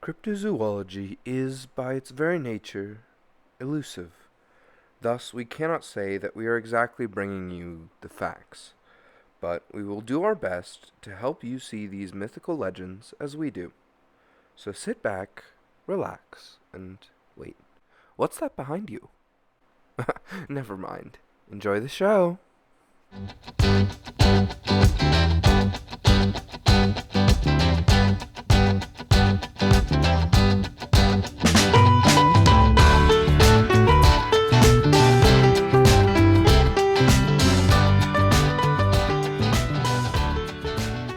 Cryptozoology is, by its very nature, elusive. Thus, we cannot say that we are exactly bringing you the facts, but we will do our best to help you see these mythical legends as we do. So sit back, relax, and wait. What's that behind you? Never mind. Enjoy the show.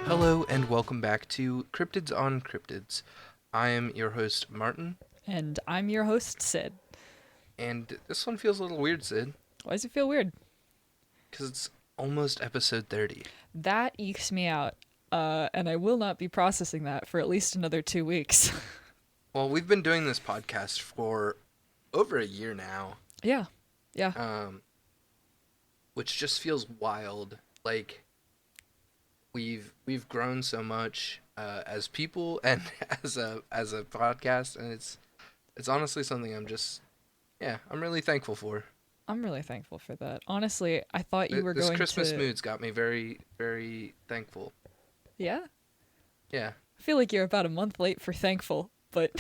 Hello and welcome back to Cryptids on Cryptids. I am your host, Martin, And I'm your host, Sid. and this one feels a little weird, Sid, Why does it feel weird? because it's almost episode 30. That ekes me out. And I will not be processing that for at least another 2 weeks. Well, we've been doing this podcast for over a year now, Yeah. which just feels wild. Like, we've grown so much as people and as a podcast, and it's honestly something I'm really thankful for. I'm really thankful for that. Honestly, I thought you were This going Christmas to... mood's got me very, very thankful. Yeah? Yeah. I feel like you're about a month late for thankful, but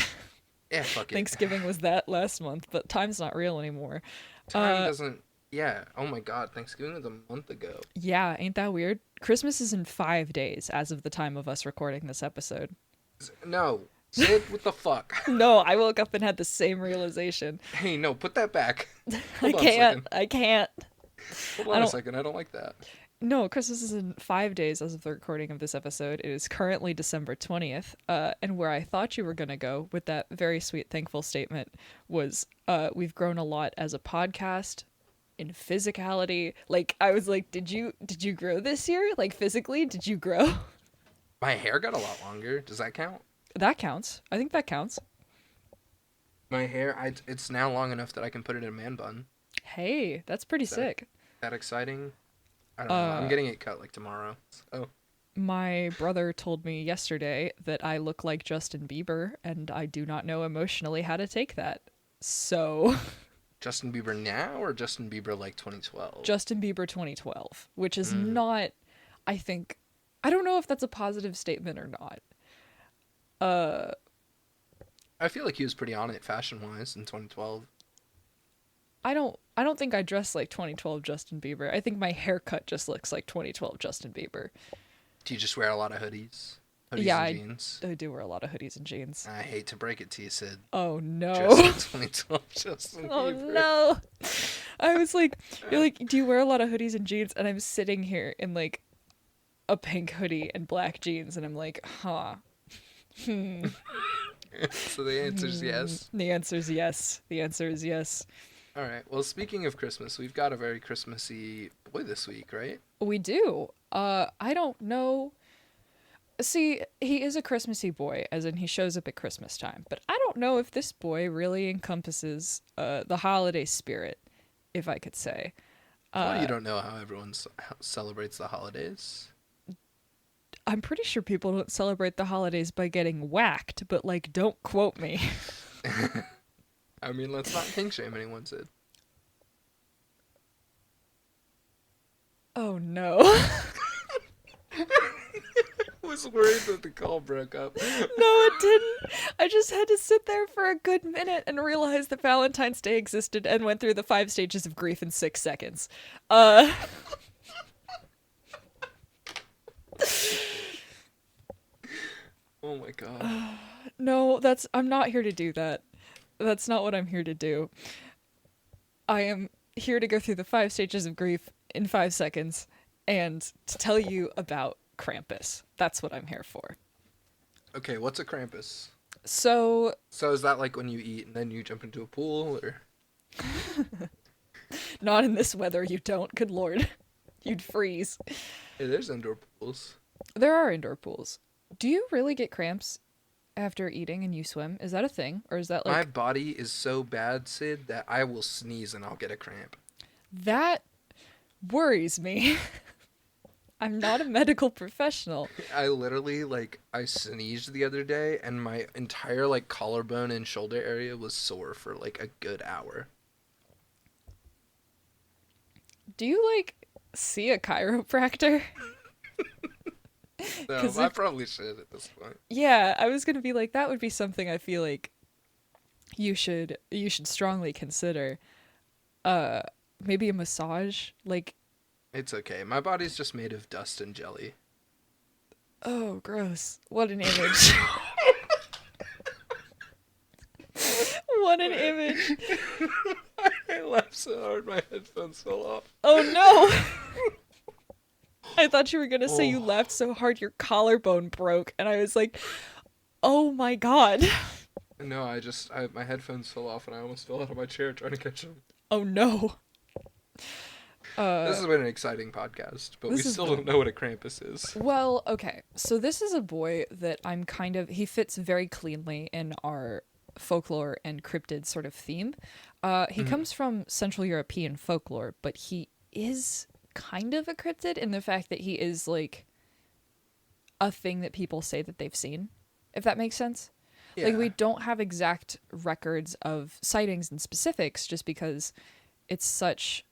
Yeah, fuck it. Thanksgiving was that last month, but time's not real anymore. Time doesn't... Yeah, oh my god, Thanksgiving was a month ago. Yeah, ain't that weird? Christmas is in 5 days as of the time of us recording this episode. No, Sid, what the fuck? No, I woke up and had the same realization. Hey, no, put that back. I Hold on a can't. second. I can't. Hold I on a don't- second, I don't like that. No, Christmas is in 5 days as of the recording of this episode. It is currently December 20th. And where I thought you were going to go with that very sweet, thankful statement was we've grown a lot as a podcast in physicality. Like, I was like, did you grow this year? Like, physically, did you grow? My hair got a lot longer. Does that count? That counts. I think that counts. My hair, it's now long enough that I can put it in a man bun. Hey, that's pretty Is that- sick. That exciting? I don't know. I'm getting it cut like tomorrow. So. My brother told me yesterday that I look like Justin Bieber, and I do not know emotionally how to take that. So, Justin Bieber now or Justin Bieber like 2012? Justin Bieber 2012, which is not, I think, I don't know if that's a positive statement or not. I feel like he was pretty on it fashion-wise in 2012. I don't think I dress like 2012 Justin Bieber. I think my haircut just looks like 2012 Justin Bieber. Do you just wear a lot of hoodies? Hoodies Yeah, and jeans? I do wear a lot of hoodies and jeans. I hate to break it to you, Sid. Oh no. Just 2012 Justin Oh Bieber. no. I was like, you're like, do you wear a lot of hoodies and jeans? And I'm sitting here in like a pink hoodie and black jeans, and I'm like, huh. So the answer is yes. The answer is yes. The answer is yes. All right. Well, speaking of Christmas, we've got a very Christmassy boy this week, right? We do. I don't know. See, he is a Christmassy boy, as in he shows up at Christmas time. But I don't know if this boy really encompasses the holiday spirit, if I could say. Well, you don't know how everyone celebrates the holidays. I'm pretty sure people don't celebrate the holidays by getting whacked, but like, don't quote me. I mean, let's not kink shame anyone, Sid. Oh no. I was worried that the call broke up. No, it didn't. I just had to sit there for a good minute and realize that Valentine's Day existed and went through the 5 stages of grief in 6 seconds. Oh my god. No, I'm not here to do that. That's not what I'm here to do. I am here to go through the 5 stages of grief in 5 seconds and to tell you about Krampus. That's what I'm here for. Okay, what's a Krampus? So, So is that like when you eat and then you jump into a pool, or? not in this weather, you don't. Good lord. You'd freeze. Hey, there's indoor pools. There are indoor pools. Do you really get cramps after eating and you swim? Is that a thing? Or is that My like... body is so bad, Sid, that I will sneeze and I'll get a cramp. That worries me. I'm not a medical professional. I literally, like, I sneezed the other day, and my entire, like, collarbone and shoulder area was sore for, like, a good hour. Do you like see a chiropractor? No, Because I if probably should at this point. yeah, I was gonna be like that would be something I feel like you should strongly consider. Uh, maybe a massage. Like, It's okay. My body's just made of dust and jelly. oh, gross! What an image! What an image! I laughed so hard my headphones fell off. Oh no! I thought you were gonna say you Oh. laughed so hard your collarbone broke, and I was like, oh my god! No, my headphones fell off and I almost fell out of my chair trying to catch them. Oh no! This has been an exciting podcast, but we this has still been- don't know what a Krampus is. Well, okay. So this is a boy that I'm kind of he fits very cleanly in our folklore and cryptid sort of theme. He comes from Central European folklore, but he is kind of a cryptid in the fact that he is like a thing that people say that they've seen, if that makes sense. Like, we don't have exact records of sightings and specifics just because it's such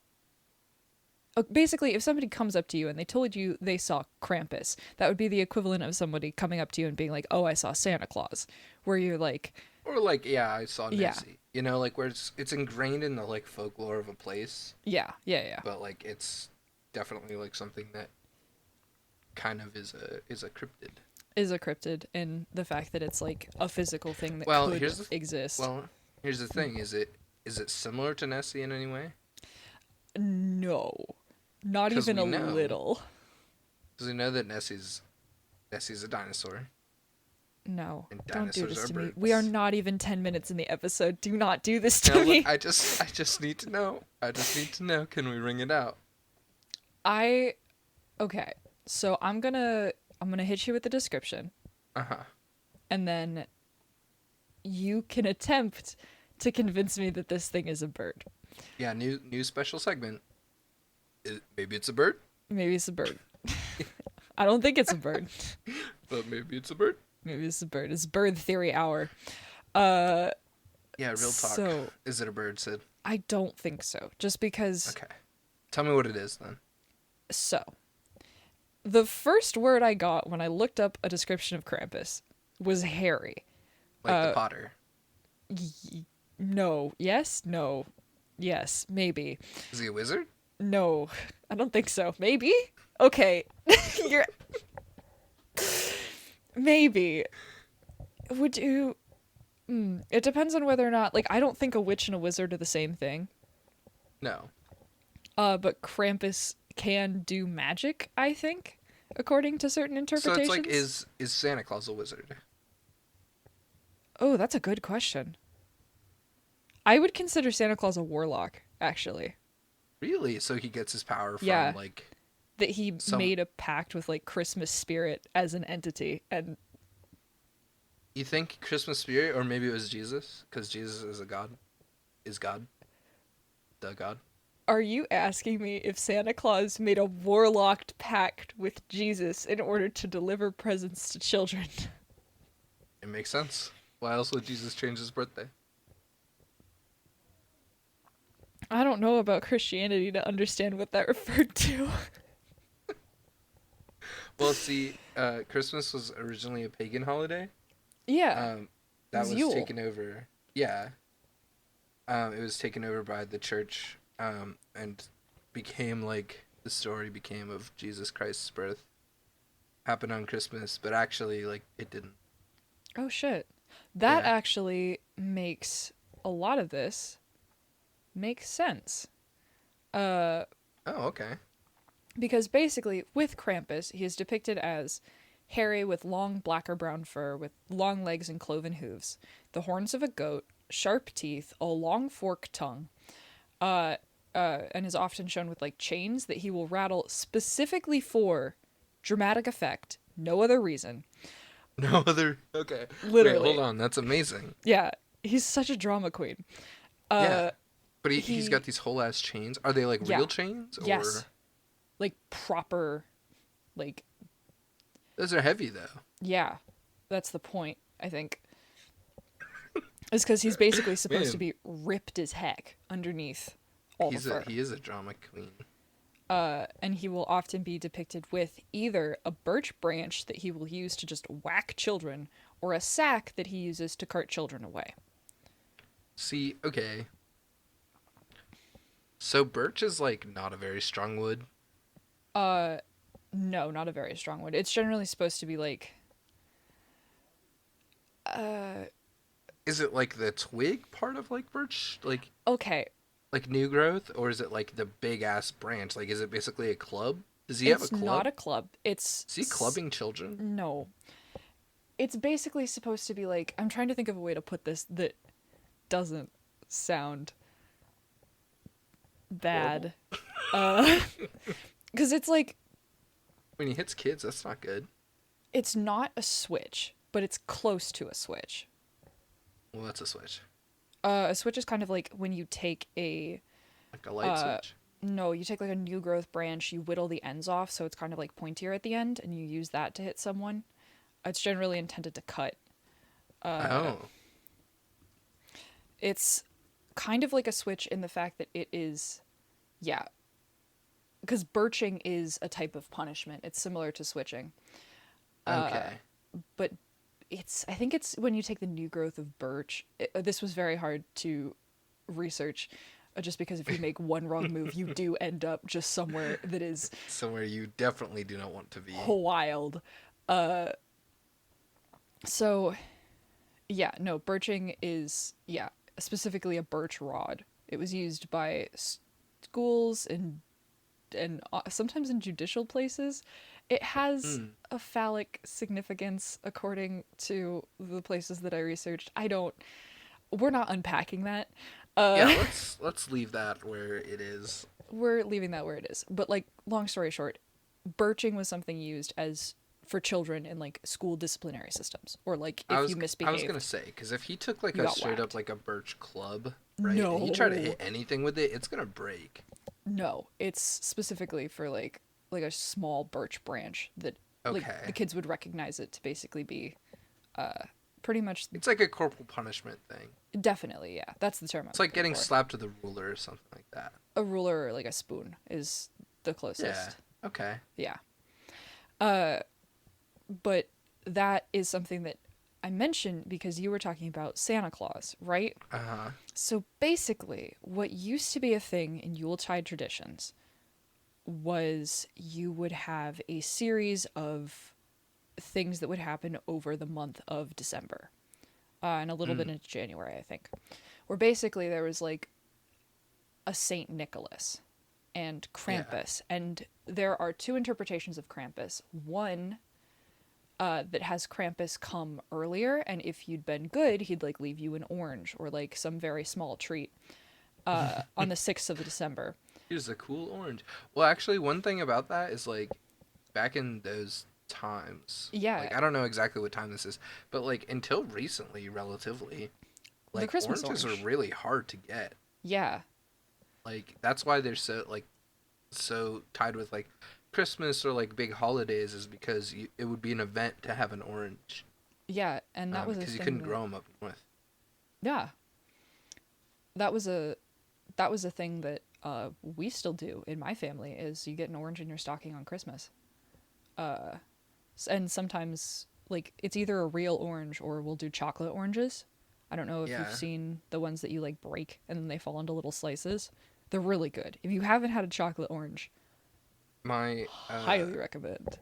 basically, if somebody comes up to you and they told you they saw Krampus, that would be the equivalent of somebody coming up to you and being like, "Oh, I saw Santa Claus," where you're like, Or like, yeah, I saw Yeah. Nessie. You know, like where it's ingrained in the like folklore of a place, "Yeah, yeah, yeah," but like it's definitely like something that kind of is a cryptid. is a cryptid, and the fact that it's like a physical thing that Well, could here's the exist. Well, here's the thing: is it similar to Nessie in any way? No, not 'Cause even a we know. little. Because we know that Nessie's a dinosaur. No, And don't do dinosaurs this are to me. birds. We are not even 10 minutes in the episode. Do not do this to No, me. look, I just need to know. I just need to know. Can we ring it out? Okay. So I'm gonna hit you with the description, Uh huh. and then you can attempt to convince me that this thing is a bird. Yeah, new special segment. Maybe it's a bird, Maybe it's a bird. I don't think it's a bird. but maybe it's a bird. Maybe it's a bird. It's bird theory hour. Yeah, real talk. So- Is it a bird, Sid? I don't think so. Just because. Okay. Tell me what it is then. So, the first word I got when I looked up a description of Krampus was hairy. Like the Potter. No. Yes. No. Yes. Maybe. Is he a wizard? No. I don't think so. Maybe. Okay. You're. Maybe. Would you? It depends on whether or not. Like, I don't think a witch and a wizard are the same thing. No. But Krampus can do magic, I think, according to certain So interpretations. it's like, is Santa Claus a wizard? Oh, that's a good question. I would consider Santa Claus a warlock, actually. Really? So he gets his power from Yeah. like. That he Some- made a pact with, like, Christmas spirit as an entity. And You think Christmas spirit, or maybe it was Jesus, because Jesus is a god. Is God. The god. are you asking me if Santa Claus made a warlocked pact with Jesus in order to deliver presents to children? It makes sense. Why else would Jesus change his birthday? I don't know about Christianity to understand what that referred to. Well, see, Christmas was originally a pagan holiday. Yeah. That was was Yule. taken over. Yeah. It was taken over by the church, and became like the story became of Jesus Christ's birth. Happened on Christmas, but actually, like, it didn't. Oh, shit. That Yeah. actually makes a lot of this make sense. Oh, okay. Because basically, with Krampus, he is depicted as hairy with long black or brown fur, with long legs and cloven hooves, the horns of a goat, sharp teeth, a long forked tongue, and is often shown with like chains that he will rattle specifically for dramatic effect, no other reason. No other. Okay. Literally. Wait, hold on. That's amazing. Yeah, he's such a drama queen. Yeah. But he's he- got these whole ass chains. Are they like Yeah. real chains? Or... Yes. Like proper Like, Those are heavy though. yeah, that's the point, I think. Is because he's basically supposed to Man, be ripped as heck underneath all the fur. he is a drama queen. And he will often be depicted with either a birch branch that he will use to just whack children, or a sack that he uses to cart children away. See, okay. So birch is like not a very strong wood. No, not a very strong wood. It's generally supposed to be like, Is it like the twig part of like birch? okay, Like new growth, or is it like the big ass branch? Like, is it basically a club? Does he have a it's club? not a club. Is he clubbing children? No. It's basically supposed to be like, I'm trying to think of a way to put this that doesn't sound Horrible. bad. Uh, because it's like, When he hits kids, that's not good. it's not a switch, but it's close to a switch. Well, that's a switch. A switch is kind of like when you take a Like a light switch. no, you take like a new growth branch, you whittle the ends off so it's kind of like pointier at the end, and you use that to hit someone. It's generally intended to cut. Oh. It's kind of like a switch in the fact that it is, yeah, because birching is a type of punishment. It's similar to switching, Okay. but I think it's when you take the new growth of birch. This was very hard to research, just because if you make one wrong move, you do end up just somewhere that is Somewhere you definitely do not want to be. wild. So, yeah, no, birching is, yeah, specifically a birch rod. It was used by schools and sometimes in judicial places. It has Hmm. a phallic significance according to the places that I researched. I don't. We're not unpacking that. Yeah, Uh, let's leave that where it is. we're leaving that where it is. But like, long story short, birching was something used as for children in like school disciplinary systems, or like if you I was gonna misbehaved, say, because if he took like you a got straight up whacked. like a birch club, right, and he tried to No, hit anything with it, it's gonna break. no, it's specifically for like a small birch branch that like the Okay. kids would recognize it to basically be pretty much It's like a corporal punishment thing. definitely, yeah, that's the term I'm It's like looking getting for. slapped with a ruler or something like that. A ruler or like a spoon is the Yeah. closest. Okay. Yeah. But that is something that I mentioned because you were talking about Santa Claus, right? Uh-huh. So basically, what used to be a thing in Yuletide traditions was you would have a series of things that would happen over the month of December, and a little bit Mm. into January, I think, where basically there was like a Saint Nicholas and Yeah. Krampus, and there are two interpretations of Krampus. One that has Krampus come earlier, and if you'd been good, he'd like leave you an orange or like some very small treat on the 6th of December. Here's a cool orange. Well, actually, one thing about that is like back in those times, Yeah, like I don't know exactly what time this is, but like until recently, relatively, the like Christmas oranges are orange. really hard to get. Yeah, Like that's why they're so like so tied with like Christmas or like big holidays is because it would be an event to have an orange, yeah, and that was a because you thing couldn't that, grow them up north. yeah, that was a thing that we still do in my family. Is you get an orange in your stocking on Christmas, and sometimes like it's either a real orange or we'll do chocolate oranges. I don't know if you've Yeah, seen the ones that you like break and then they fall into little slices. They're really good. If you haven't had a chocolate orange, my highly recommend.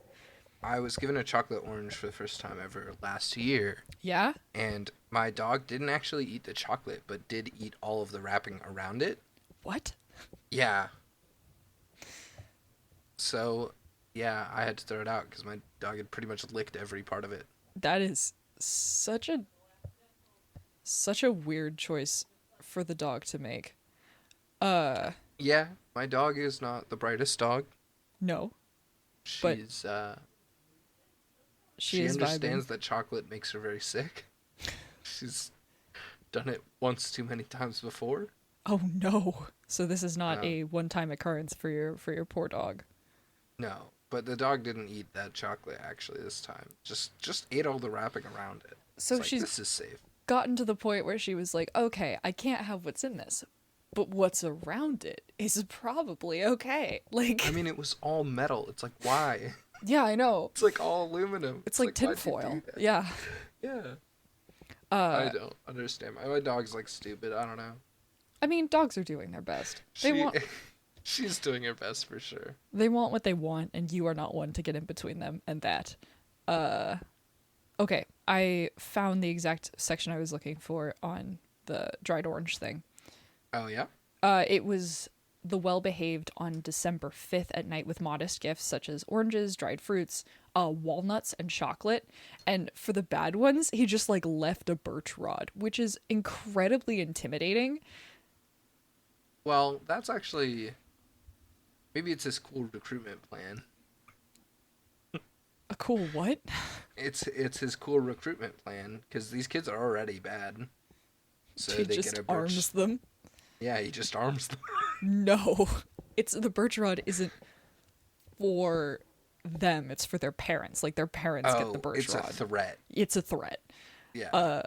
I was given a chocolate orange for the first time ever last year, Yeah? and my dog didn't actually eat the chocolate, but did eat all of the wrapping around it. What? Yeah. So, yeah, I had to throw it out because my dog had pretty much licked every part of it. That is such a weird choice for the dog to make. Yeah, my dog is not the brightest dog. No, but She's she she is vibing. understands that chocolate makes her very sick. She's done it once too many times before. Oh no. So this is not Um, a one-time occurrence for your poor dog. no, But the dog didn't eat that chocolate actually this time. Just ate all the wrapping around it. So It's like she's this is safe. gotten to the point where she was like, okay, I can't have what's in this, but what's around it is probably okay. I Like, mean, it was all metal. It's like why? yeah, I know. It's like all aluminum. It's like why'd you tinfoil. do that? Yeah. Yeah. I Uh, don't understand. My dog's like stupid. I don't know. I mean, dogs are doing their best. They She want she's doing her best for sure. they want what they want, and you are not one to get in between them and that. Uh, okay, I found the exact section I was looking for on the dried orange thing. Oh yeah. It was the well-behaved on December 5th at night with modest gifts such as oranges, dried fruits, walnuts, and chocolate. And for the bad ones, he just like left a birch rod, which is incredibly intimidating. Well, that's actually maybe it's his cool recruitment plan. A cool what? It's his cool recruitment plan because these kids are already bad. So He they just get a arms them. Yeah, he just arms them. No, it's the birch rod isn't for them. It's for their parents. Like their parents get the Oh, birch it's rod. a threat. It's a threat. Yeah.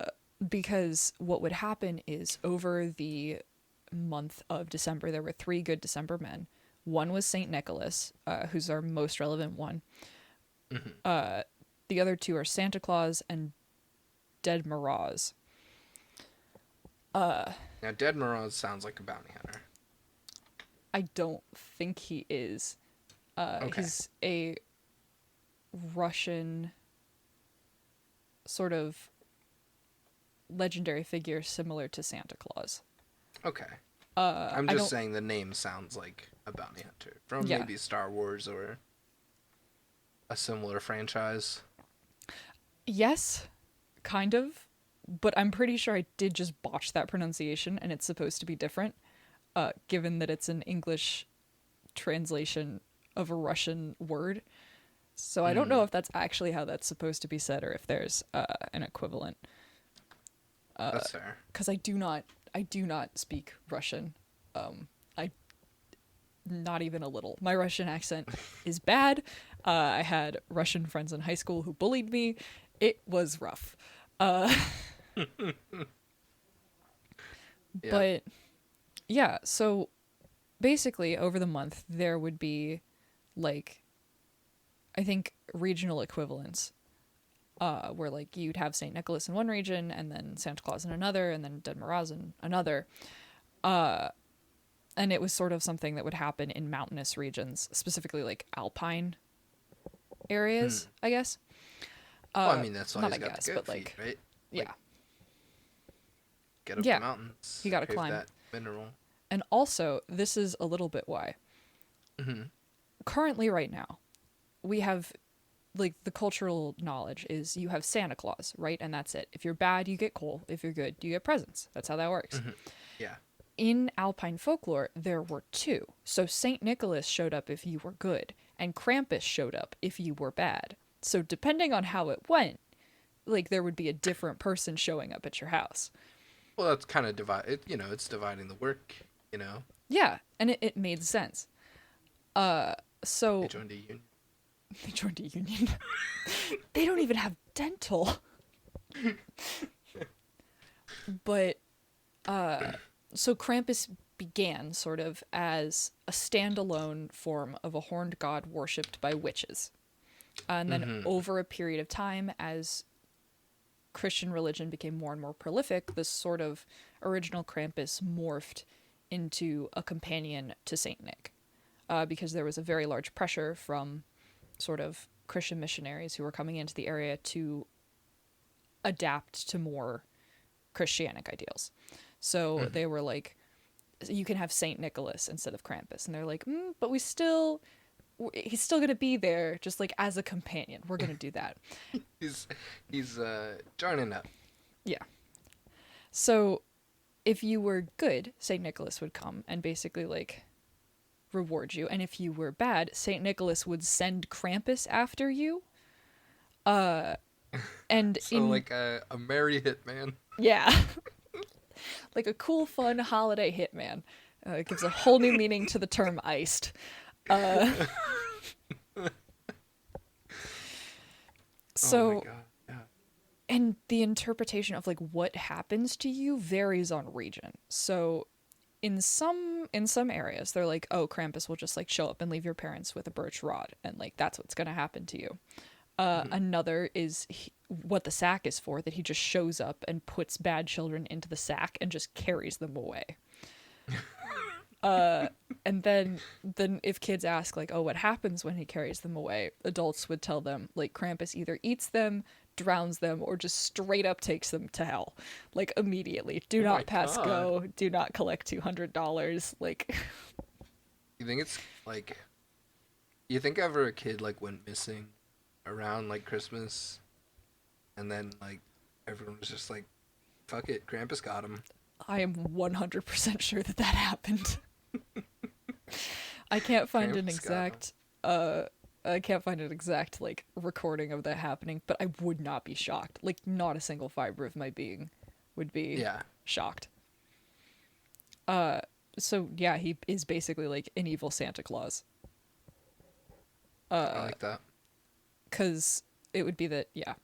Because what would happen is over the month of December, there were three good December men. One was Saint Nicholas, who's our most relevant one. The other two are Santa Claus and Dead Moroz. Now, Dead Moroz sounds like a bounty hunter. I don't think he is. Okay. He's a Russian sort of legendary figure similar to Santa Claus. Okay. I'm I just don't- saying the name sounds like a bounty hunter from Yeah. maybe Star Wars or a similar franchise. Yes, kind of, but I'm pretty sure I did just botch that pronunciation and it's supposed to be different, given that it's an English translation of a Russian word. So I don't know if that's actually how that's supposed to be said or if there's an equivalent. That's fair. Because I do not speak Russian. I not even a little. My Russian accent is bad. I had Russian friends in high school who bullied me. It was rough. Yeah. But yeah, so basically over the month there would be like I think regional equivalents. Where like you'd have Saint Nicholas in one region and then Santa Claus in another and then Dead Moroz in another. And it was sort of something that would happen in mountainous regions, specifically like alpine areas, I guess. Well, I mean, that's why not he's I got guess, the but goat like feet, right? yeah. Get up Yeah. the mountains. You gotta crave climb. that mineral. And also, this is a little bit why. Currently, right now, we have, like, the cultural knowledge is you have Santa Claus, right? And that's it. If you're bad, you get coal. If you're good, you get presents. That's how that works. Yeah. In Alpine folklore, there were two. So Saint Nicholas showed up if you were good, and Krampus showed up if you were bad. So depending on how it went, like, there would be a different person showing up at your house. Well, that's kind of it's dividing the work, you know. Yeah, and it made sense. So They joined a union. they joined a union. They don't even have dental. But so Krampus began sort of as a standalone form of a horned god worshipped by witches. And then over a period of time, as Christian religion became more and more prolific, this sort of original Krampus morphed into a companion to Saint Nick. Because there was a very large pressure from sort of Christian missionaries who were coming into the area to adapt to more Christianic ideals. So they were like, you can have Saint Nicholas instead of Krampus. And they're like, but he's still going to be there just like as a companion. We're going to do that. He's joining up. Yeah. So if you were good, Saint Nicholas would come and basically like reward you. And if you were bad, Saint Nicholas would send Krampus after you. And So like a merry hitman. yeah. Like a cool, fun holiday hitman. It gives a whole new meaning to the term iced. Oh my So, god. Yeah. and the interpretation of like what happens to you varies on region. So, in some areas, they're like, oh, Krampus will just like show up and leave your parents with a birch rod, and like that's what's gonna happen to you. Mhm. Another is what the sack is for, that he just shows up and puts bad children into the sack and just carries them away. And then if kids ask like, oh, what happens when he carries them away, adults would tell them like Krampus either eats them, drowns them, or just straight up takes them to hell, like immediately. Do Oh not my pass god. go, do not collect $200, like. You think it's like you think ever a kid like went missing around like Christmas and then like everyone was just like, fuck it, Krampus got him. I am 100% sure that that happened. I can't find an Krampus got him. exact I can't find an exact like recording of that happening, but I would not be shocked. Like not a single fiber of my being would be Yeah, shocked. So yeah, he is basically like an evil Santa Claus. I like that. Cuz it would be that yeah,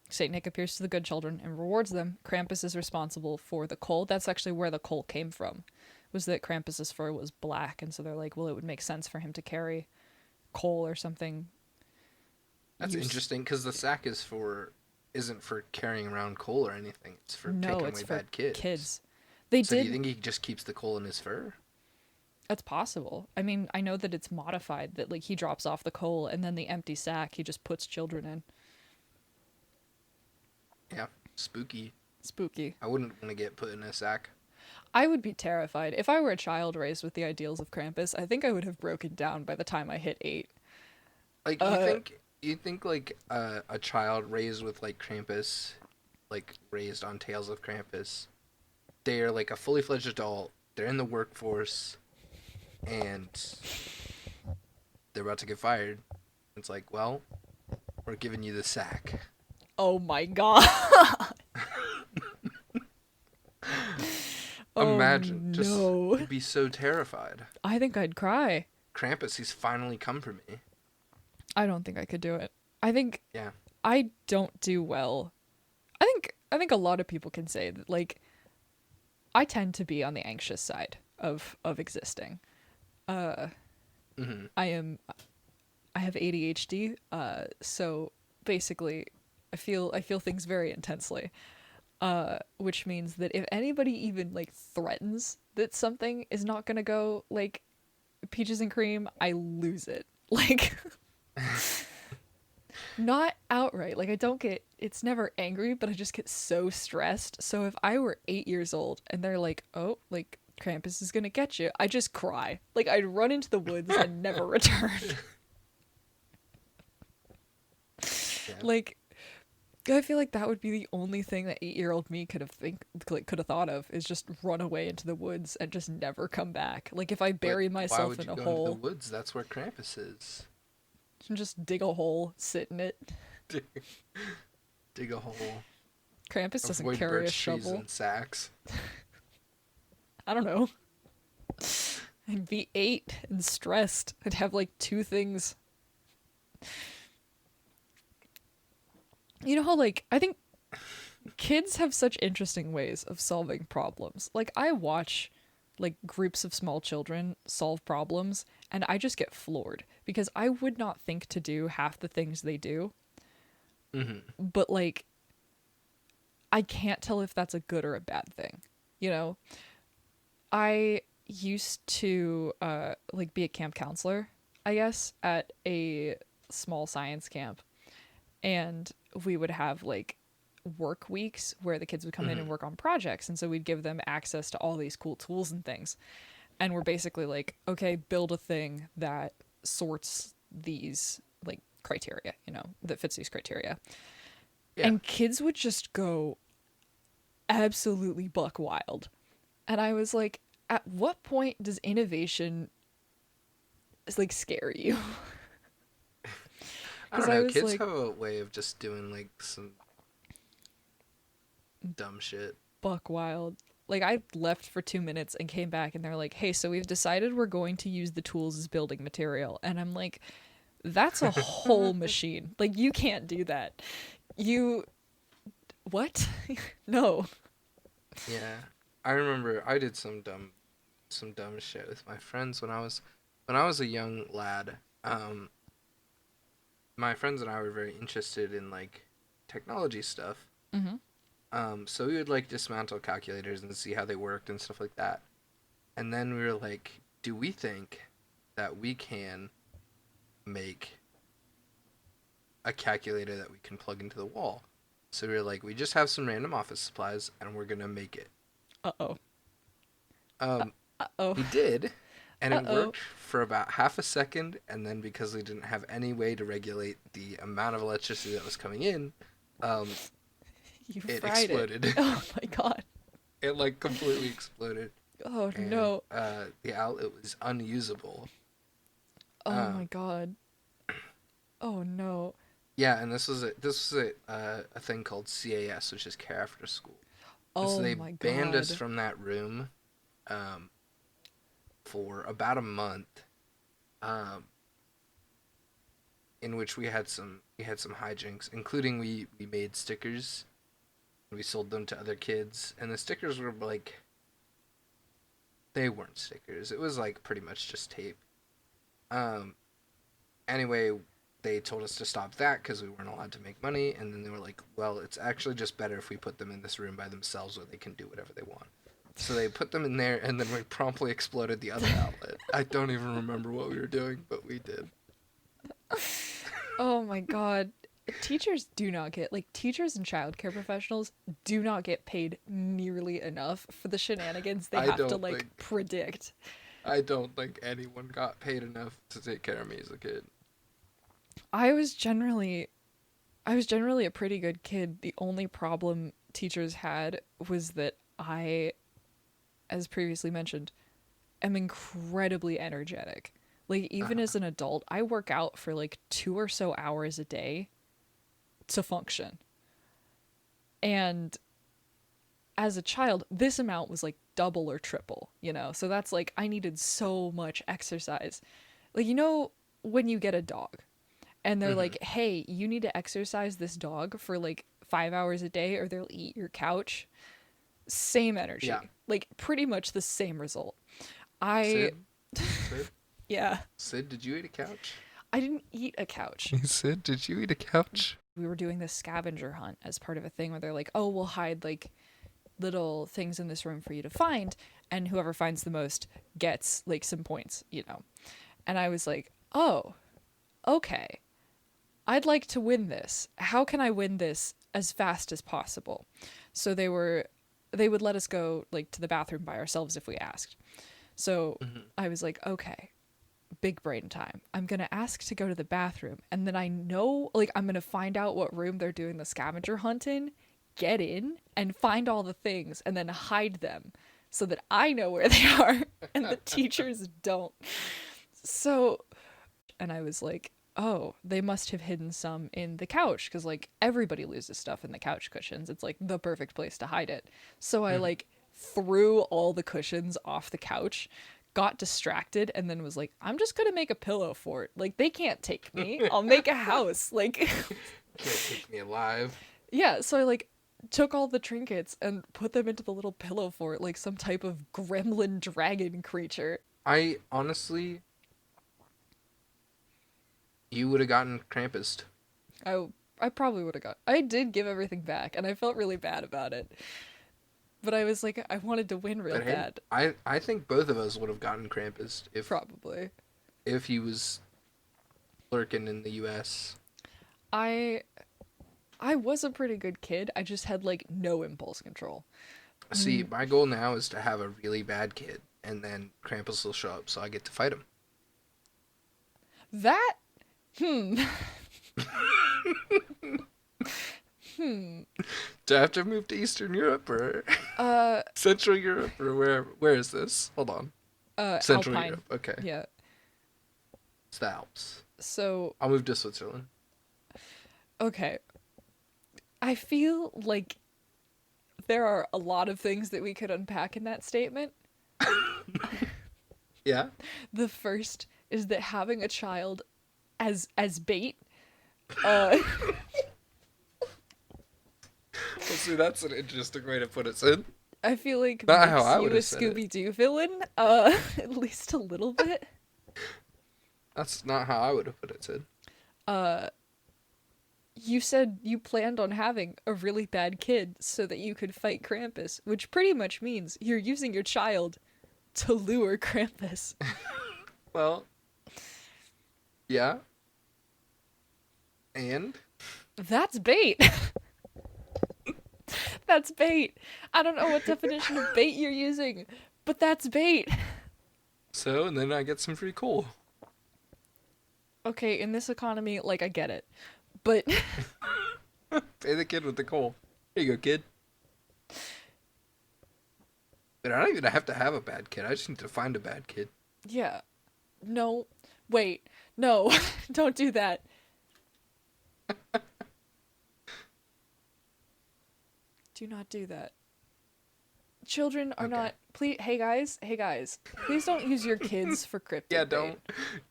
Saint Nick appears to the good children and rewards them. Krampus is responsible for the coal. That's actually where the coal came from. Was that Krampus's fur was black, and so they're like, well, it would make sense for him to carry coal or something. That's Use interesting because the sack is for isn't for carrying around coal or anything. It's for No, taking it's away for bad kids. kids. They So do you did. think he just keeps the coal in his fur? That's possible. I mean, I know that it's modified. That like he drops off the coal, and then the empty sack he just puts children in. Yeah, spooky. Spooky. I wouldn't want to get put in a sack. I would be terrified if I were a child raised with the ideals of Krampus. I think I would have broken down by the time I hit 8. Like Uh, you think like a child raised with like Krampus, like raised on tales of Krampus, they are like a fully fledged adult. They're in the workforce, and they're about to get fired. It's like, well, we're giving you the sack. oh my god. Oh Imagine, just no. I'd be so terrified. I think I'd cry. Krampus, he's finally come for me. I don't think I could do it. I think Yeah. I don't do well. I think a lot of people can say that like I tend to be on the anxious side of existing. Hmm. I am I have ADHD, so basically I feel things very intensely. Which means that if anybody even like threatens that something is not gonna go like peaches and cream, I lose it. Like not outright. Like I don't get it's never angry, but I just get so stressed. So if I were 8 years old and they're like, oh, like Krampus is gonna get you, I just cry. Like I'd run into the woods and never return. Yeah. Like I feel like that would be the only thing that 8-year-old me could have thought of is just run away into the woods and just never come back. Like if I But bury why myself would in you a go into the hole woods? That's where Krampus is. and just dig a hole, sit in it. Dig, dig a hole. Krampus doesn't Avoid carry a birch trees shovel. and sacks. I don't know. I'd be 8 and stressed. I'd have like 2 things. You know how like I think kids have such interesting ways of solving problems. Like I watch like groups of small children solve problems and I just get floored because I would not think to do half the things they do. Hmm. But like I can't tell if that's a good or a bad thing. You know, I used to like be a camp counselor, I guess, at a small science camp, and we would have like work weeks where the kids would come in and Hmm. work on projects, and so we'd give them access to all these cool tools and things. And we're basically like, okay, build a thing that sorts these like criteria, you know, that fits these criteria. Yeah. And kids would just go absolutely buck wild. And I was like, at what point does innovation like scare you? I Because don't I know. was Kids like, have a way of just doing like some dumb shit. buck wild. Like I left for 2 minutes and came back and they're like, hey, so we've decided we're going to use the tools as building material. And I'm like, That's a whole machine. Like, you can't do that. You. What? No. Yeah, I remember I did some dumb shit with my friends when I was a young lad. My friends and I were very interested in like technology stuff. Hmm. So we would like dismantle calculators and see how they worked and stuff like that. And then we were like, do we think that we can make a calculator that we can plug into the wall? So we were like, we just have some random office supplies and we're gonna make it. Uh oh. Um, Uh oh. we did, and Uh it oh. worked for about half a second, and then because we didn't have any way to regulate the amount of electricity that was coming in, um, You it fried it. exploded. Oh my god. It like completely exploded, Oh and no. the outlet was unusable. Oh my Um, god. Oh no. yeah, and this was a thing called CAS, which is Care After School, and so Oh they my banned us god. from that room um, for about a month. Um, in which we had some hijinks, including we made stickers and we sold them to other kids, and the stickers were like they weren't stickers. It was like pretty much just tape. Um, anyway, they told us to stop that because we weren't allowed to make money, and then they were like, well, it's actually just better if we put them in this room by themselves where they can do whatever they want. So they put them in there, and then we promptly exploded the other outlet. I don't even remember what we were doing, but we did. Oh my god. Teachers do not get, like, teachers and childcare professionals do not get paid nearly enough for the shenanigans they I have to, don't like, think predict. I don't think anyone got paid enough to take care of me as a kid. I was generally I was generally a pretty good kid. The only problem teachers had was that I, as previously mentioned, am incredibly energetic. Like, even Uh-huh. as an adult, I work out for like 2 or so hours a day to function. And as a child, this amount was like double or triple, you know? So that's like, I needed so much exercise. Like, when you get a dog and they're Hmm. like, hey, you need to exercise this dog for like 5 hours a day or they'll eat your couch. Same Yeah. energy. Like, pretty much the same result. I, Sid, Sid, yeah, Sid, did you eat a couch? I didn't eat a couch. Sid, did you eat a couch? We were doing this scavenger hunt as part of a thing where they're like, oh, we'll hide like little things in this room for you to find, and whoever finds the most gets like some points. And I was like, oh, okay. I'd like to win this. How can I win this as fast as possible? So they would let us go like to the bathroom by ourselves if we asked. So Hmm. I was like, okay, big brain time. I'm going to ask to go to the bathroom, and then I know, like, I'm going to find out what room they're doing the scavenger hunt in, get in and find all the things and then hide them so that I know where they are and the teachers don't. So, and I was like, oh, they must have hidden some in the couch because like everybody loses stuff in the couch cushions. It's like the perfect place to hide it. So I Hmm. like threw all the cushions off the couch, got distracted, and then was like, I'm just gonna make a pillow fort. Like, they can't take me. I'll make a house. Like, Can't take me alive. yeah. So I like took all the trinkets and put them into the little pillow fort like some type of gremlin dragon creature. I honestly, you would have gotten Krampus. I I probably would have got. I did give everything back, and I felt really bad about it. But I was like, I wanted to win real But hey, bad. I think both of us would have gotten Krampus Probably. if he was lurking in the U.S. I I was a pretty good kid. I just had like no impulse control. See, my goal now is to have a really bad kid, and then Krampus will show up, so I get to fight him. That hmm hmm Do I have to move to Eastern Europe or uh Central Europe or where? Where is this? Hold on. Central Alpine. Europe. Okay, Yeah. it's the Alps. So, I'll move to Switzerland. okay. I feel like there are a lot of things that we could unpack in that statement. Yeah. The first is that having a child as bait. Uh, Well, see, that's an interesting way to put it, Sid. I feel like Not how makes I you would a have said it. Scooby Doo villain. At least a little bit. That's not how I would have put it, Sid. You said you planned on having a really bad kid so that you could fight Krampus, which pretty much means you're using your child to lure Krampus. Well, yeah. And? That's bait. That's bait. I don't know what definition of bait you're using, but that's bait. So, and then I get some free coal. Okay, in this economy, like, I get it. But Pay the kid with the coal. Here you go, kid. But I don't even have to have a bad kid. I just need to find a bad kid. yeah. No. Wait. No. Don't do that. Do not do that. Children are Okay. not. Please, hey guys, please don't use your kids for cryptid Yeah, bait.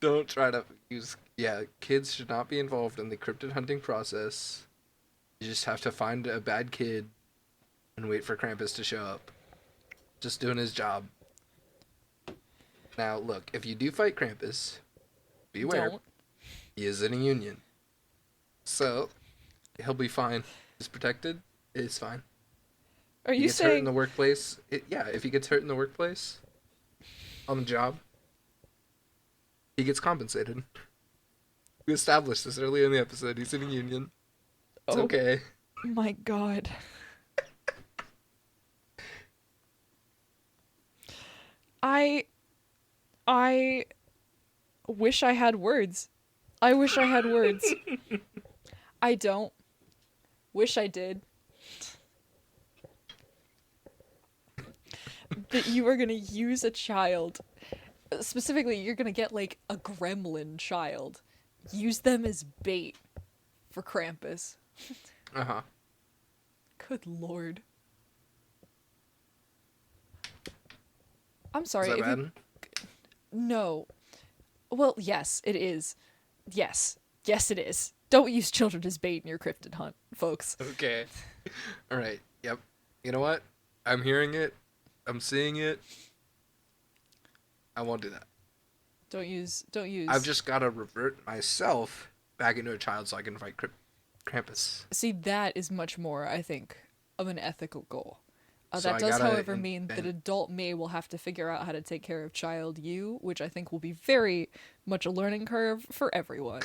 don't try to use. Yeah, kids should not be involved in the cryptid hunting process. You just have to find a bad kid and wait for Krampus to show up. Just doing his job. Now, look, if you do fight Krampus, beware. Don't. He is in a union. So, he'll be fine. He's protected. It's fine. Are He you gets hurt in saying the workplace. If he gets hurt in the workplace, on the job, he gets compensated. We established this earlier in the episode. He's in a union. It's Oh okay. my god. I wish I had words. I wish I had words. I don't. Wish I did. That you are gonna use a child. Specifically, you're gonna get like a gremlin child. Use them as bait for Krampus. Uh-huh. Good lord. I'm sorry. Is that if bad? you No. Well, yes, it is. Yes. Yes, it is. Don't use children as bait in your cryptid hunt, folks. Okay. Alright. Yep. You know what? I'm hearing it. I'm seeing it. I won't do that. Don't use. I've just got to revert myself back into a child so I can fight Krampus. See, that is much more, I think, of an ethical goal. So That I does, gotta however, mean that adult me will have to figure out how to take care of child you, which I think will be very much a learning curve for everyone.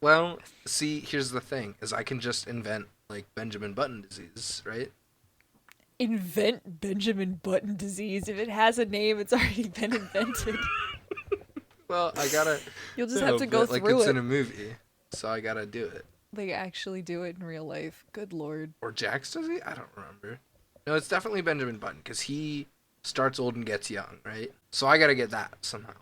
Well, see, here's the thing, is I can just invent, like, Benjamin Button disease, right? Invent Benjamin Button disease. If it has a name, it's already been invented. Well, I gotta... You'll just have to go like through it's it. in a movie, so I gotta do it. They actually do it in real life. Good lord. Or Jax does he? I don't remember. No, it's definitely Benjamin Button, because he starts old and gets young, right? So I gotta get that somehow.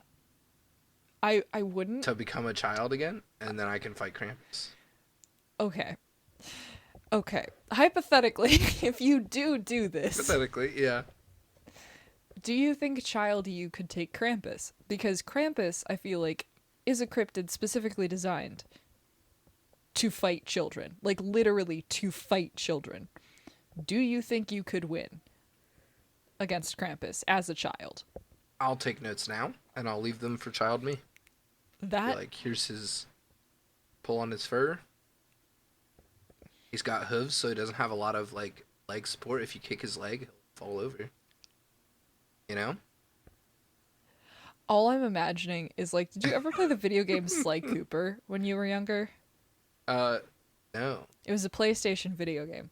I wouldn't. To become a child again, and then I can fight Krampus. Okay. Hypothetically, if you do this, Pathetically, yeah. do you think child you could take Krampus? Because Krampus, I feel like, is a cryptid specifically designed to fight children. Like, literally to fight children. Do you think you could win against Krampus as a child? I'll take notes now, and I'll leave them for child me. That Like, here's his pull on his fur. He's got hooves, so he doesn't have a lot of, like, leg support. If you kick his leg, he'll fall over. You know? all I'm imagining is like, did you ever play the video game Sly Cooper when you were younger? No. It was a PlayStation video game.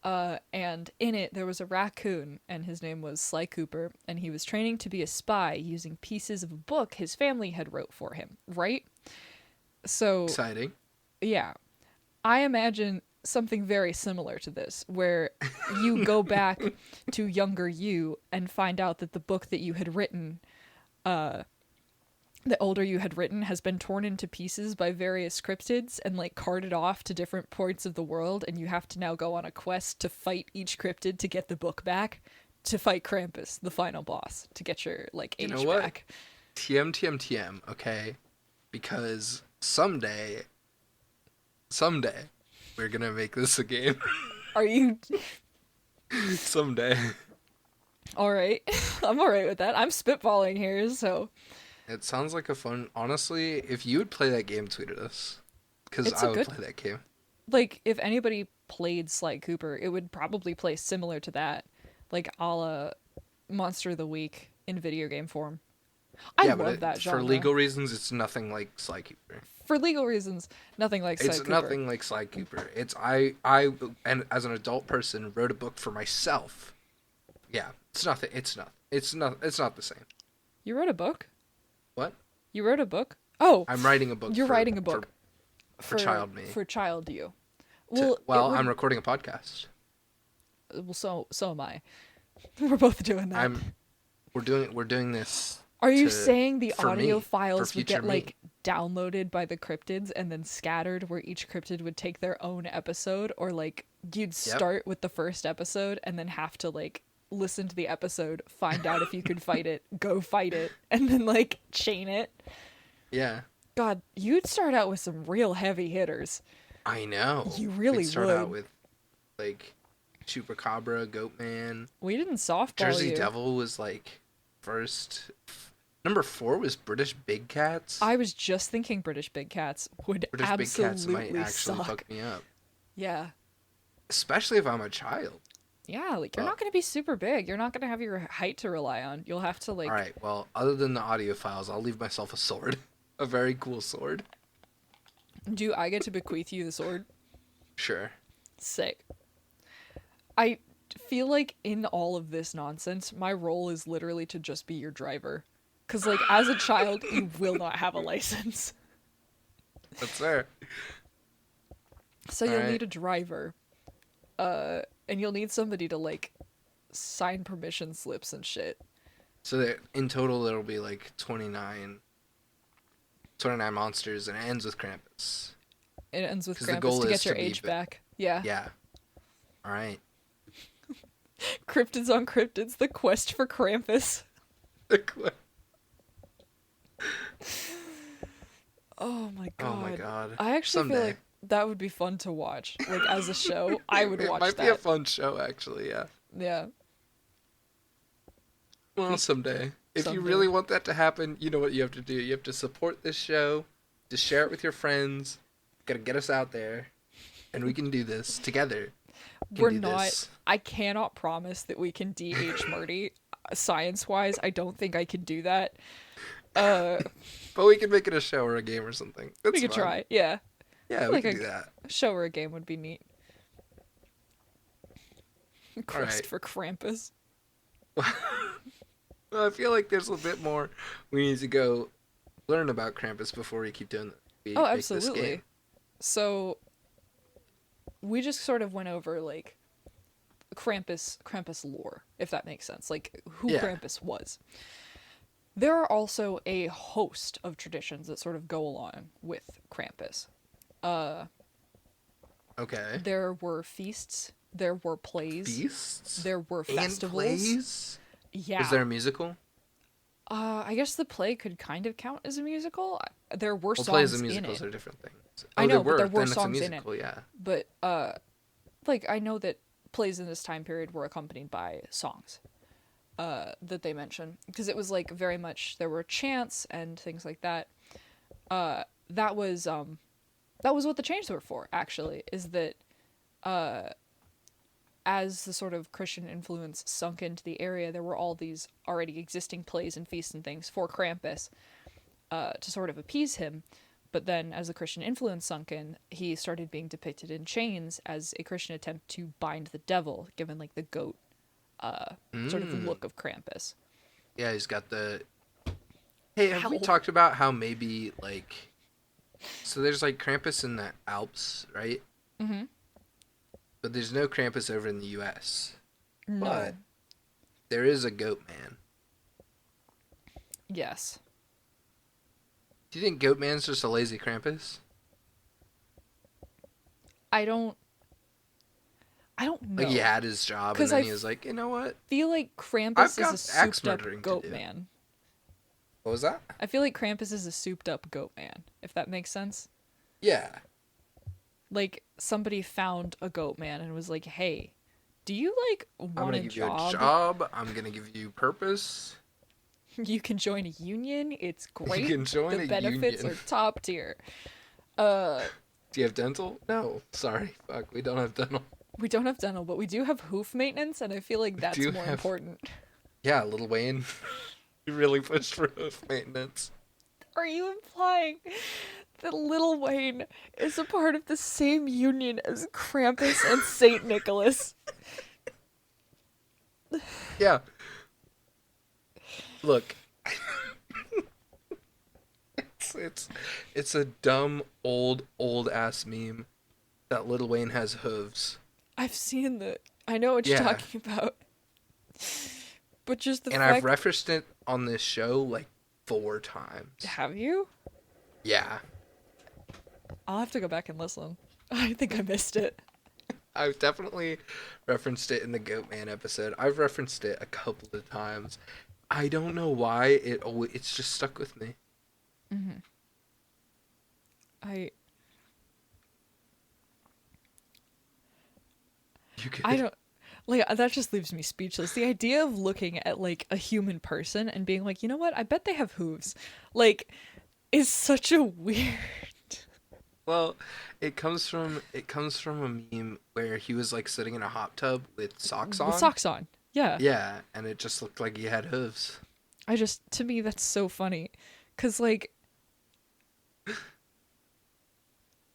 And in it, there was a raccoon, and his name was Sly Cooper, and he was training to be a spy using pieces of a book his family had wrote for him, right? So, Exciting. yeah. I imagine something very similar to this, where you go back to younger you and find out that the book that you had written, the older you had written, has been torn into pieces by various cryptids and like carted off to different points of the world, and you have to now go on a quest to fight each cryptid to get the book back, to fight Krampus, the final boss, to get your like You H know what? back. TM, TM, TM, okay? because someday, we're gonna make this a game. Are you Someday. all right? I'm all right with that. I'm spitballing here, so It sounds like a fun. Honestly, if you would play that game, tweet at us, because it's I a would good play that game. like if anybody played Sly Cooper, it would probably play similar to that, like a la Monster of the Week in video game form. I Yeah, but love that for genre. legal reasons, it's nothing like Sly Cooper. For legal reasons, nothing like Sly It's Cooper. nothing like Sly Cooper. And as an adult person, wrote a book for myself. Yeah, it's nothing. It's not. It's not. It's not the same. You wrote a book? What? You wrote a book? Oh, I'm writing a book. you're writing a book for child me. For child you. I'm recording a podcast. Well, so am I. We're both doing that. We're doing this. Are you saying the for audio me, files for would get future me. like downloaded by the cryptids and then scattered where each cryptid would take their own episode, or like you'd start with the first episode and then have to like listen to the episode, find out if you could fight it, go fight it, and then like chain it? Yeah. God, you'd start out with some real heavy hitters. I know. You really We'd start would. out with like Chupacabra, Goatman. We didn't softball Jersey you. Devil was like first. Number 4 was British Big Cats. I was just thinking British Big Cats would British Big Cats absolutely might actually suck. fuck me up, Yeah. especially if I'm a child. Yeah, like you're not going to be super big. You're not going to have your height to rely on. You'll have to like All right. Well, other than the audio files, I'll leave myself a sword, a very cool sword. Do I get to bequeath you the sword? Sure. Sick. I feel like in all of this nonsense, my role is literally to just be your driver. Because, like, as a child, you will not have a license. That's fair. So you'll Alright. need a driver. And you'll need somebody to, like, sign permission slips and shit. So that in total, there'll be like 29 monsters, and it ends with Krampus. It ends with 'Cause the Krampus goal to is get your to be age back. Yeah. Yeah. All right. Cryptids on Cryptids, the quest for Krampus. Oh my god. Oh my god. I actually Someday. feel like that would be fun to watch. Like, as a show, I would watch It might that. be a fun show, actually. Yeah. Yeah. Well, someday. If Someday. you really want that to happen, you know what you have to do. You have to support this show, to share it with your friends. Gotta get us out there, and we can do this together. We're not. I cannot promise that we can DH Marty. Science-wise, I don't think I can do that. But we can make it a show or a game or something. That's We could fun. try. Yeah. Yeah, we Like can a do that. show or a game would be neat. Quest Alright. for Krampus. Well, I feel like there's a bit more we need to go learn about Krampus before we keep doing Oh, make this absolutely. game. So we just sort of went over like Krampus lore, if that makes sense. Like who Yeah. Krampus was. There are also a host of traditions that sort of go along with Krampus. Okay. There were feasts, there were plays, Beasts? there were And festivals. plays? Yeah. Was there a musical? I guess the play could kind of count as a musical. There were Well, songs plays and in musicals it. are different things. I know, but there were then songs it's in a it. musical, yeah. But like I know that plays in this time period were accompanied by songs that they mention, because it was like very much there were chants and things like that. That was what the chains were for, actually, is that as the sort of Christian influence sunk into the area, there were all these already existing plays and feasts and things for Krampus to sort of appease him. But then, as the Christian influence sunk in, he started being depicted in chains as a Christian attempt to bind the devil, given like the goat sort of look of Krampus. Yeah, he's got the... Hey, have we Ow. talked about how maybe, like... So there's, like, Krampus in the Alps, right? Mm-hmm. But there's no Krampus over in the U.S. No. But there is a goat man. Yes. Do you think Goat Man's just a lazy Krampus? I don't know. Like, he had his job, and 'Cause then I he was like, you know what? feel like Krampus I've is got a axe souped up murdering to goat do. man. What was that? I feel like Krampus is a souped up goat man, if that makes sense. Yeah. Like somebody found a goat man and was like, "Hey, do you like I'm want gonna a give you a job? job. I'm gonna give you purpose. You can join a union. It's You great. can join The a benefits union. are top tier." Uh, Do you have dental? No. Sorry. Fuck. We don't have dental. we don't have dental, but we do have hoof maintenance, and I feel like We that's do more have. important. Yeah, Lil Wayne. You really pushed for hoof maintenance. Are you implying that Little Wayne is a part of the same union as Krampus and Saint Nicholas? Yeah. Look. It's it's a dumb old ass meme that Lil Wayne has hooves. I've seen the. I know what you're Yeah. talking about, but just the And I've fact. referenced it on this show like 4 times. Have you? Yeah. I'll have to go back and listen. I think I missed it. I've definitely referenced it in the Goatman episode. I've referenced it a couple of times. I don't know why it's just stuck with me. I You could. I don't like that just leaves me speechless. The idea of looking at like a human person and being like, "You know what? I bet they have hooves." Like is such a weird. Well, it comes from a meme where he was like sitting in a hot tub with socks With on. socks on. Yeah. Yeah, and it just looked like he had hooves. I just to me that's so funny cuz like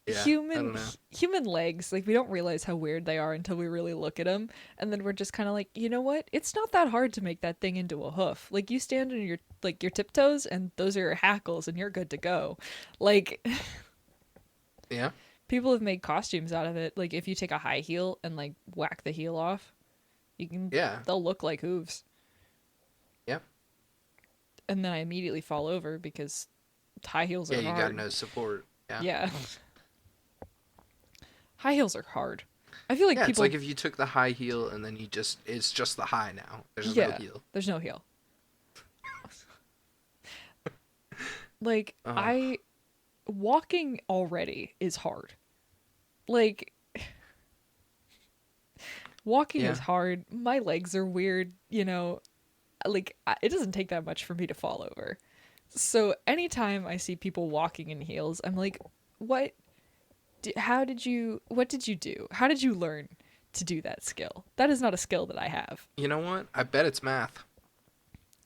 Yeah, I human don't know. human legs, like we don't realize how weird they are until we really look at them, and then we're just kind of like, "You know what? It's not that hard to make that thing into a hoof. Like you stand on your tiptoes and those are your hackles and you're good to go." Like Yeah, people have made costumes out of it. Like if you take a high heel and like whack the heel off, you can yeah, they'll look like hooves. yeah, And then I immediately fall over because high heels yeah. are You got hard. no support. Yeah, Yeah. High heels are hard. I feel like yeah. It's people like if you took the high heel and then it's just the high now. There's no yeah, heel. there's no heel. Like Oh, I walking already is hard. Like walking yeah. is hard. My legs are weird, you know. Like it doesn't take that much for me to fall over. So anytime I see people walking in heels, I'm like, "What how did you what did you do? How did you learn to do that skill? That is not a skill that I have." You know what? I bet it's math.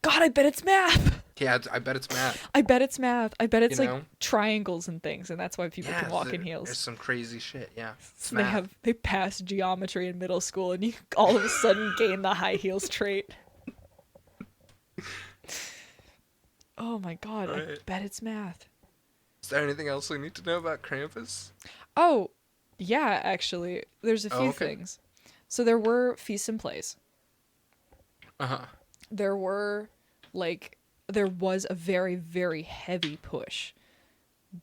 God, I bet it's math. Yeah, I bet it's math. I bet it's math. I bet You it's like know? triangles and things, and that's why people Yeah, can walk in there's heels. some crazy shit. Yeah, it's So math. they pass geometry in middle school, and you all of a sudden gain the high heels trait. Oh my god, I Right. bet it's math. Is there anything else we need to know about Krampus? Oh, yeah, actually, there's a Oh, few okay. things. So there were feasts and plays. Uh huh. There were there was a very very heavy push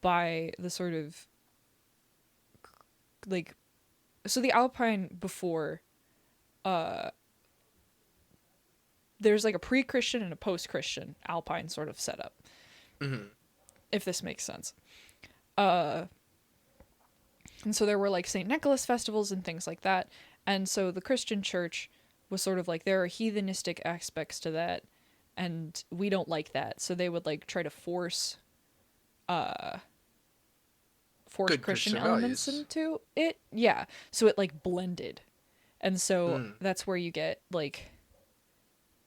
by the sort of like so the Alpine before there's like a pre-Christian and a post-Christian Alpine sort of setup. Mm-hmm. If this makes sense. And so there were like St. Nicholas festivals and things like that. And so the Christian church was sort of like there are heathenistic aspects to that and we don't like that. So they would like try to force Good Christian Christian elements values. into it. Yeah. So it like blended. And so Mm. that's where you get like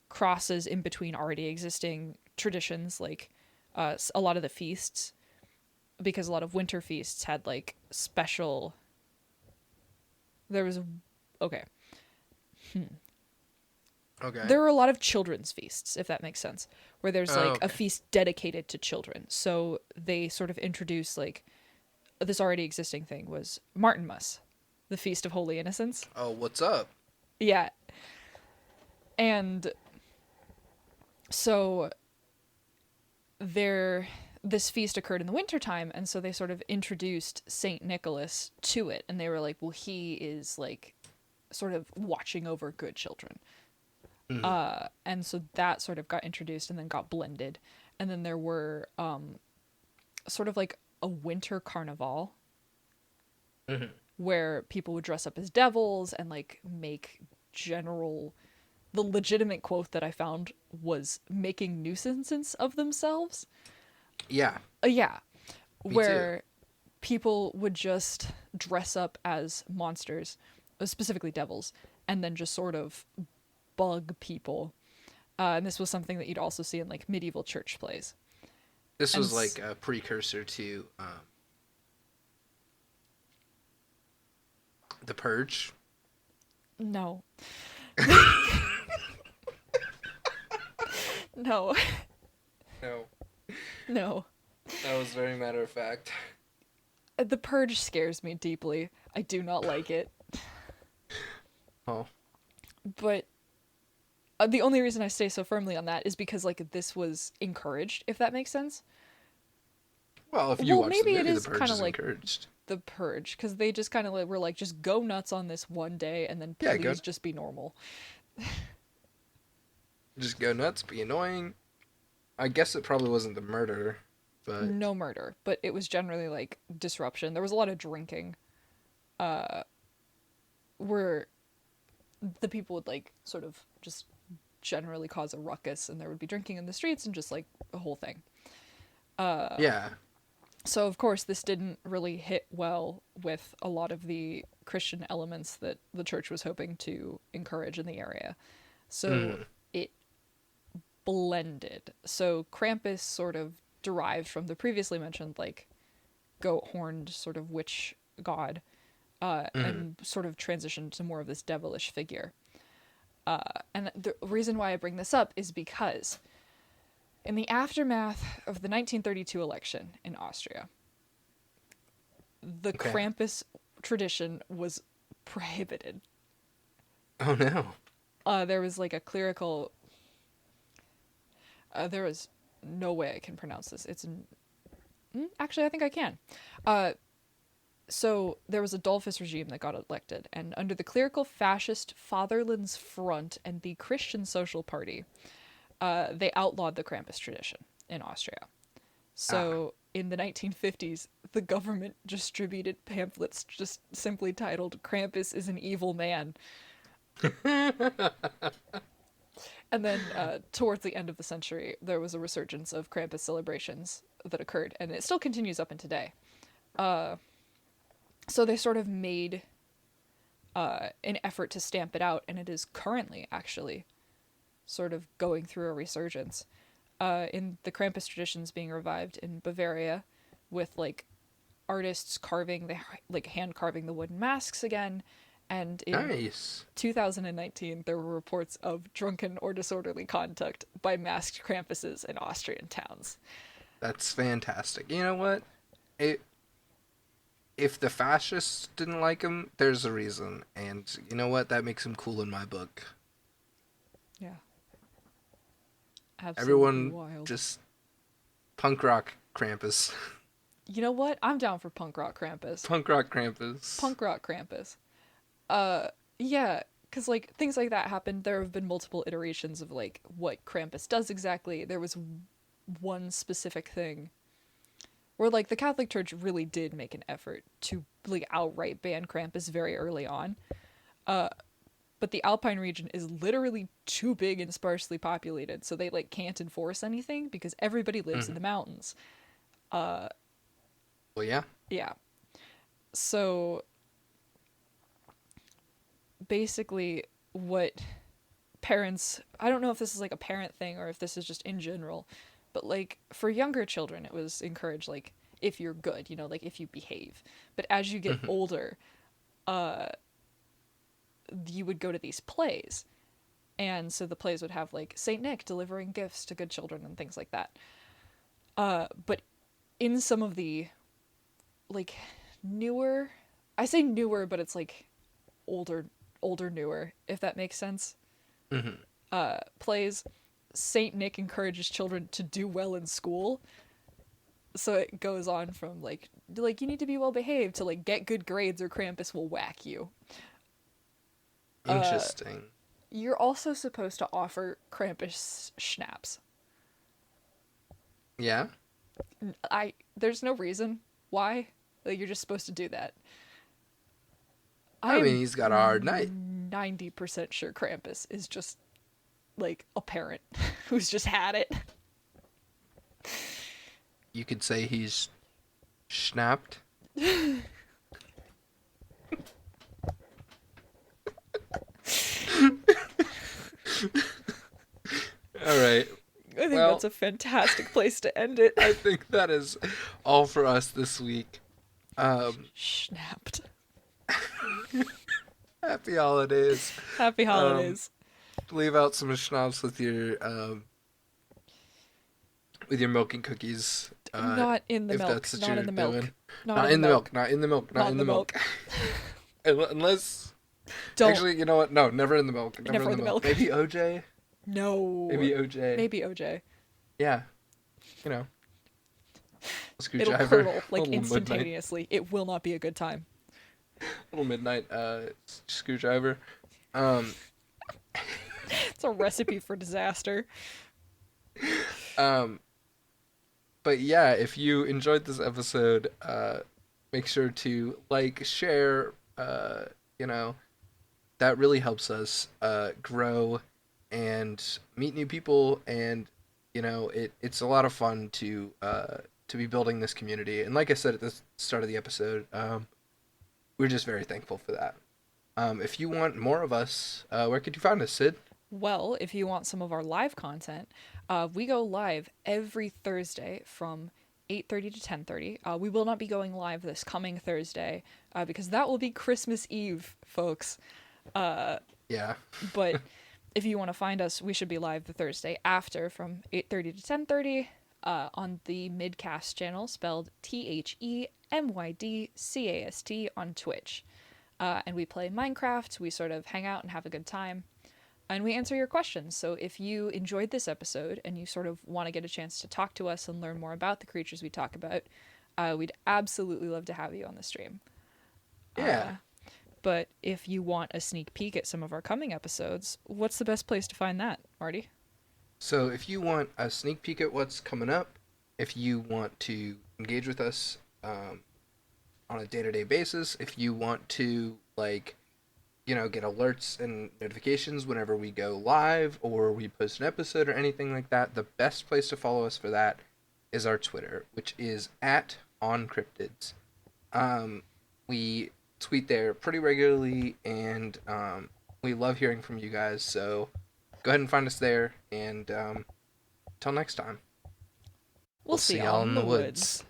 crosses in between already existing traditions like a lot of the feasts because a lot of winter feasts had like special there was okay Okay. there were a lot of children's feasts if that makes sense where there's Oh, like a okay. feast dedicated to children so they sort of introduced like this already existing thing was Martinmas, the Feast of Holy Innocents. Oh, what's up? Yeah. And so this feast occurred in the wintertime and so they sort of introduced Saint Nicholas to it and they were like, well, he is like sort of watching over good children. Mm-hmm. And so that sort of got introduced and then got blended. And then there were sort of like a winter carnival Hmm. where people would dress up as devils and like make general. The legitimate quote that I found was making nuisances of themselves. Yeah, Yeah, me too. where people would just dress up as monsters, specifically devils, and then just sort of bug people. And this was something that you'd also see in like medieval church plays. This And was like a precursor to The Purge. no, no, No, no. that was very matter of fact. The Purge scares me deeply. I do not like it. Oh, But the only reason I stay so firmly on that is because like this was encouraged, if that makes sense. well, if you Well, watch the maybe it movie, The is Purge kind of is like encouraged. the Purge because they just kind of like, were like, just go nuts on this one day and then Yeah, go please just be normal. just go nuts, be annoying. I guess it probably wasn't the murder, but No murder, but it was generally like disruption. There was a lot of drinking, where the people would like sort of just generally cause a ruckus, and there would be drinking in the streets and just like a whole thing. yeah. So of course this didn't really hit well with a lot of the Christian elements that the church was hoping to encourage in the area. So Mm. it blended. So Krampus sort of derived from the previously mentioned like goat horned sort of witch god, Mm. and sort of transitioned to more of this devilish figure. And the reason why I bring this up is because in the aftermath of the 1932 election in Austria, the Okay. Krampus tradition was prohibited. Oh no. There was like a clerical. There was no way I can pronounce this. Actually, I think I can. So there was a Dolphus regime that got elected, and under the clerical fascist Fatherland's Front and the Christian Social Party, they outlawed the Krampus tradition in Austria. Ah. So in the 1950s, the government distributed pamphlets just simply titled "Krampus is an evil man." And then towards the end of the century, there was a resurgence of Krampus celebrations that occurred, and it still continues up in today. So they sort of made an effort to stamp it out, and it is currently actually sort of going through a resurgence. In the Krampus traditions being revived in Bavaria, with like artists carving the like hand carving the wooden masks again, and in Nice. 2019 there were reports of drunken or disorderly conduct by masked Krampuses in Austrian towns. That's fantastic. You know what? It, if the fascists didn't like him, there's a reason. And you know what? That makes him cool in my book. Yeah, absolutely Everyone wild. just punk rock Krampus. You know what? I'm down for punk rock Krampus. Punk rock Krampus. Punk rock Krampus. Yeah, because like things like that happened. There have been multiple iterations of like what Krampus does exactly. There was one specific thing where like the Catholic Church really did make an effort to like outright ban Krampus very early on. But the Alpine region is literally too big and sparsely populated, so they like can't enforce anything because everybody lives in Mm. the mountains. Well, yeah. Yeah. So basically what parents, I don't know if this is like a parent thing or if this is just in general, but like for younger children it was encouraged like if you're good, you know, like if you behave. But as you get Mhm. older, you would go to these plays. And so the plays would have like Saint Nick delivering gifts to good children and things like that. But in some of the like newer, I say newer, but it's like older, older newer, if that makes sense. Mhm. Plays, Saint Nick encourages children to do well in school. So it goes on from like you need to be well behaved to like get good grades or Krampus will whack you. Interesting. You're also supposed to offer Krampus schnapps. Yeah. There's no reason why. Like, you're just supposed to do that. I I mean, am he's got a hard night. 90% sure Krampus is just like a parent who's just had it. You could say he's snapped. All right. I think that's Well, a fantastic place to end it. I think that is all for us this week. Um, Snapped. Happy holidays. Happy Um, holidays. leave out some schnapps with your milk and cookies. Not in the If milk. that's what Not you're in the milk. doing. Not Not in the in the milk. milk. Not in the milk. Not Not in in the the milk. milk. Unless, Don't. actually, you know what? No, never in the milk. Never Never in in the the milk. milk. Maybe OJ. No. Maybe OJ. Maybe OJ. Yeah. You know, It'll screwdriver. curdle like Little midnight. instantaneously. It will not be a good time. Little midnight. Screwdriver. Um. It's a recipe for disaster. Um. But yeah, if you enjoyed this episode, make sure to like, share. You know, that really helps us grow and meet new people, and it's a lot of fun to be building this community. And like I said at the start of the episode, we're just very thankful for that. If you want more of us, where could you find us, Sid? Well, if you want some of our live content, we go live every Thursday from 8:30 to 10:30. We will not be going live this coming Thursday because that will be Christmas Eve, folks. Yeah. But if you want to find us, we should be live the Thursday after from 8:30 to 10:30 on the Midcast channel, spelled TheMydCast on Twitch. And we play Minecraft. We sort of hang out and have a good time. And we answer your questions. So if you enjoyed this episode and you sort of want to get a chance to talk to us and learn more about the creatures we talk about, we'd absolutely love to have you on the stream. Yeah. But if you want a sneak peek at some of our coming episodes, what's the best place to find that, Marty? So if you want a sneak peek at what's coming up, if you want to engage with us on a day-to-day basis, if you want to get alerts and notifications whenever we go live or we post an episode or anything like that, the best place to follow us for that is our Twitter, which is at OnCryptids. We tweet there pretty regularly, and we love hearing from you guys. So go ahead and find us there, and until next time, We'll see y'all y'all in in the the woods. woods.